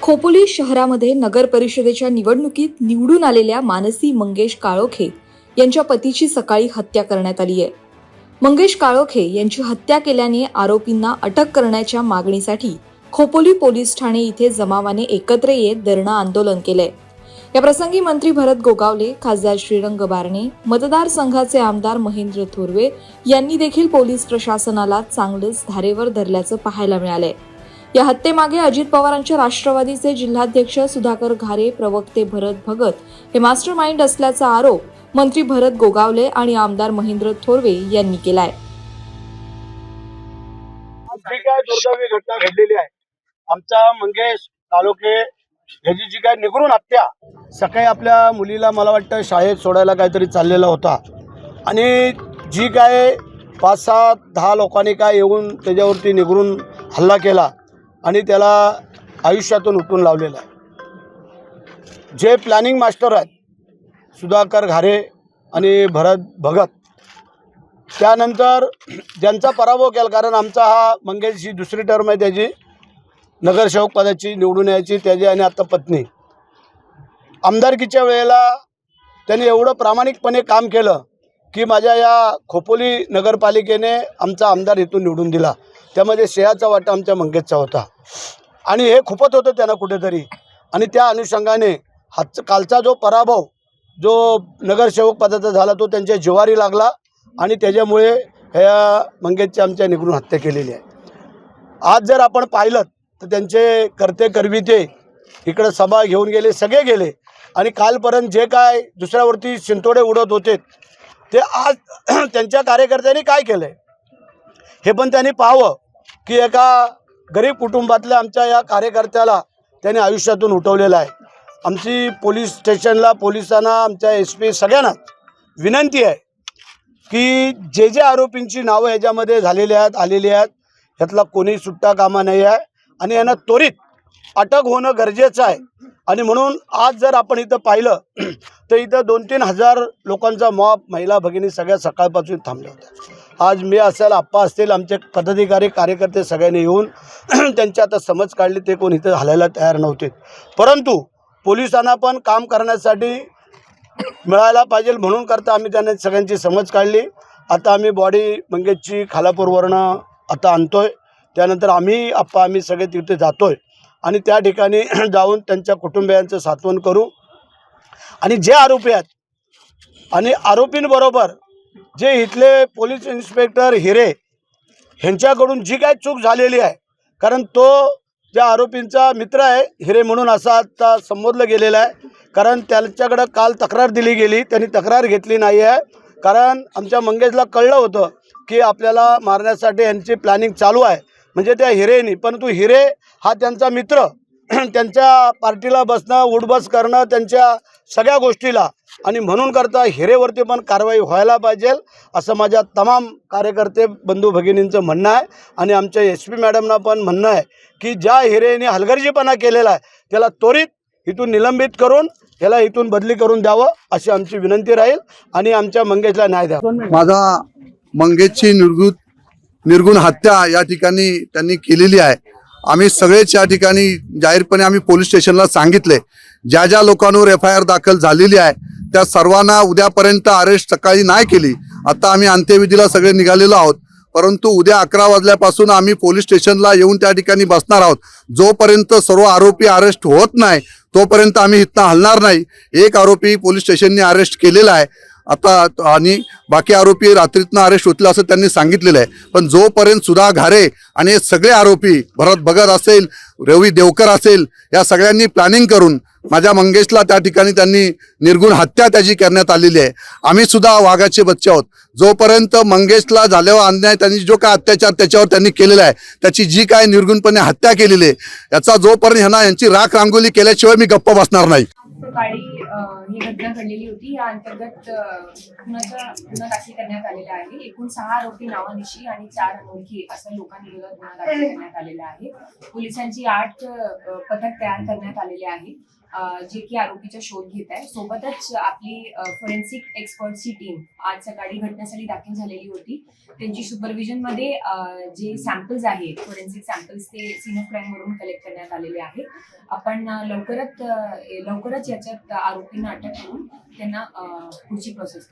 खोपोली शहरामध्ये नगर परिषदेच्या निवडणुकीत निवडून आलेल्या मानसी मंगेश काळोखे यांच्या पतीची सकाळी हत्या करण्यात आली आहे। मंगेश काळोखे यांची हत्या केल्याने आरोपींना अटक करण्याच्या मागणीसाठी खोपोली पोलीस ठाणे इथे जमावाने एकत्र येत धरणं आंदोलन केलंय। या प्रसंगी मंत्री भरत गोगावले, खासदार श्रीरंग बारणे, मतदारसंघाचे आमदार महेंद्र थोरवे यांनी देखील पोलीस प्रशासनाला चांगलंच धारेवर धरल्याचं पाहायला मिळालंय। या हत्येमागे अजित पवारांच्या राष्ट्रवादीचे जिल्हाध्यक्ष सुधाकर घारे, प्रवक्ते भरत भगत हे मास्टर माइंड असल्याचा आरोप मंत्री भरत गोगावले आणि आमदार महेंद्र थोरवे यांनी केलाय। जी काय दुर्दैवी घटना घडलेली आहे, आमचा मंगेश काळोखे याची जी काय निगरून हत्या, सकाळी आपल्या मुलीला मला वाटतं शाळेत सोडायला काहीतरी चाललेला होता आणि जी काय 5-10 लोकांनी काय येऊन त्याच्यावरती निगरून हल्ला केला आणि त्याला आयुष्यातून उठून लावलेला आहे। जे प्लॅनिंग मास्टर आहेत सुधाकर घारे आणि भरत भगत, त्यानंतर ज्यांचा पराभव केला, कारण आमचा हा मंगेश ही दुसरी टर्म आहे त्याची नगरसेवक पदाची निवडून यायची, त्याची आणि आता पत्नी। आमदारकीच्या वेळेला त्यांनी एवढं प्रामाणिकपणे काम केलं की माझ्या या खोपोली नगरपालिकेने आमचा आमदार इथून निवडून दिला, त्यामध्ये श्रेयाचा वाटा आमच्या मंगेशचा होता आणि हे खुपत होतं त्यांना कुठेतरी, आणि त्या अनुषंगाने कालचा जो पराभव जो नगरसेवक पदाचा झाला तो त्यांच्या जिवारी लागला आणि त्याच्यामुळे ह्या मंगेशची आमच्या निगरून हत्या केलेली आहे। आज जर आपण पाहिलं तर त्यांचे करते करविते इकडं सभा घेऊन गेले, सगळे गेले, आणि कालपर्यंत जे काय दुसऱ्यावरती शिंतोडे उडत होते ते आज त्यांच्या कार्यकर्त्यांनी काय केलं हे पण त्यांनी पाहावं की एका गरीब कुटुंबातल्या आमच्या या कार्यकर्त्याला त्यांनी आयुष्यातून उठवलेलं आहे। आमची पोलीस स्टेशनला, पोलिसांना, आमच्या SP सगळ्यांना विनंती आहे की जे जे आरोपींची नावं ह्याच्यामध्ये झालेली आहेत, आलेली आहेत, ह्यातला कोणी सुट्टा कामा नाही आहे आणि यांना त्वरित अटक होणं गरजेचं आहे। आणि म्हणून आज जर आपण इथं पाहिलं तर इथं 2-3 हजार लोकांचा मॉब, महिला भगिनी सगळ्या सकाळपासून थांबल्या होत्या। आज मी असेल, आप्पा असतील, आमचे पदाधिकारी कार्यकर्ते सगळ्यांनी येऊन त्यांची आता समज काढली, ते कोण इथं हलायला तयार नव्हते, परंतु पोलिसांना पण काम करण्यासाठी मिळायला पाहिजे म्हणून करता आम्ही त्यांना सगळ्यांची समज काढली। आता आम्ही बॉडी मंगेशची खालापूरवरनं आता आणतोय, त्यानंतर आम्ही सगळे तिथे जातोय आणि त्या ठिकाणी जाऊन त्यांच्या कुटुंबियांचं सांत्वन करू आणि जे आरोपी आहेत आणि आरोपींबरोबर जे इथले पोलीस इन्स्पेक्टर हिरे ह्यांच्याकडून जी काय चूक झालेली आहे, कारण तो ज्या आरोपींचा मित्र आहे हिरे म्हणून असा आता संबोधलं गेलेलं आहे, कारण त्यांच्याकडं काल तक्रार दिली गेली, त्यांनी तक्रार घेतली नाही आहे, कारण आमच्या मंगेशला कळलं होतं की आपल्याला मारण्यासाठी यांची प्लॅनिंग चालू आहे, म्हणजे त्या हिरेनी, परंतु हिरे हा त्यांचा मित्र, त्यांच्या पार्टीला बसणं, उठबस करणं, त्यांच्या सगळ्या गोष्टीला, आणि म्हणून करता हिरेवरती पण कारवाई व्हायला पाहिजे असं माझ्या तमाम कार्यकर्ते बंधू भगिनींचं म्हणणं आहे। आणि आमच्या SP मॅडमना पण म्हणणं आहे की ज्या हिरेने हलगर्जीपणा केलेला आहे त्याला त्वरित इथून निलंबित करून याला इथून बदली करून द्यावं अशी आमची विनंती राहील आणि आमच्या मंगेशला न्याय द्यावा। माझा मंगेशची निर्गुण हत्या या ठिकाणी त्यांनी केलेली आहे। आम्ही सगळेच या ठिकाणी जाहीरपणे आम्ही पोलीस स्टेशनला सांगितले, ज्या ज्या लोकांवर FIR दाखल झालेली आहे त्या सर्वांना उद्यापर्यंत अरेस्ट सकाळी नाही केली। आता आम्ही अंत्यविधीला सगळे निघालेलो आहोत, परंतु उद्या 11 वाजल्यापासून आम्ही पोलीस स्टेशनला येऊन त्या ठिकाणी बसणार आहोत। जोपर्यंत सर्व आरोपी अरेस्ट होत नाही तोपर्यंत आम्ही इथं हलणार नाही। एक आरोपी पोलीस स्टेशनने अरेस्ट केलेला आहे आता आणि बाकी आरोपी रात्रीतनं अरेस्ट होतील असं त्यांनी सांगितलेलं आहे, पण जोपर्यंत सुधा घारे आणि हे सगळे आरोपी भरत भगत असेल, रवी देवकर असेल, या सगळ्यांनी प्लॅनिंग करून माझ्या मंगेशला त्या ठिकाणी त्यांनी निर्गुण हत्या त्याची करण्यात आलेली आहे। आम्ही सुद्धा वाघाचे बच्चे आहोत। जोपर्यंत मंगेशला झाल्यावर अन्याय, त्यांनी जो काय अत्याचार त्याच्यावर त्यांनी केलेला आहे, त्याची जी काय निर्गुणपणे हत्या केलेली आहे, याचा जोपर्यंत ह्यांना यांची राख रांगोली केल्याशिवाय मी गप्प बसणार नाही। सकाळी ही घटना घडलेली होती। या अंतर्गत गुन्हा दाखल करण्यात आलेला आहे। एकूण 6 आरोपी नावानिशी आणि 4 अनोळखी अशा लोकांविरोधात गुन्हा दाखल करण्यात आलेला आहे। पोलिसांची 8 पथक तयार करण्यात आलेले आहे जे की आरोपीचा शोध घेत आहे. सोबतच आपली फॉरेन्सिक एक्सपर्टची टीम आज सकाळी घटनास्थळी दाखल झालेली होती. त्यांची सुपरविजन मध्ये जे सॅम्पल्स आहेत, फॉरेन्सिक सॅम्पल्स, ते सीन ऑफ क्राईम वरून कलेक्ट करण्यात आलेले आहेत. आपण लवकरच याच्यात आरोपींना अटक करून त्यांना पुढची प्रोसेस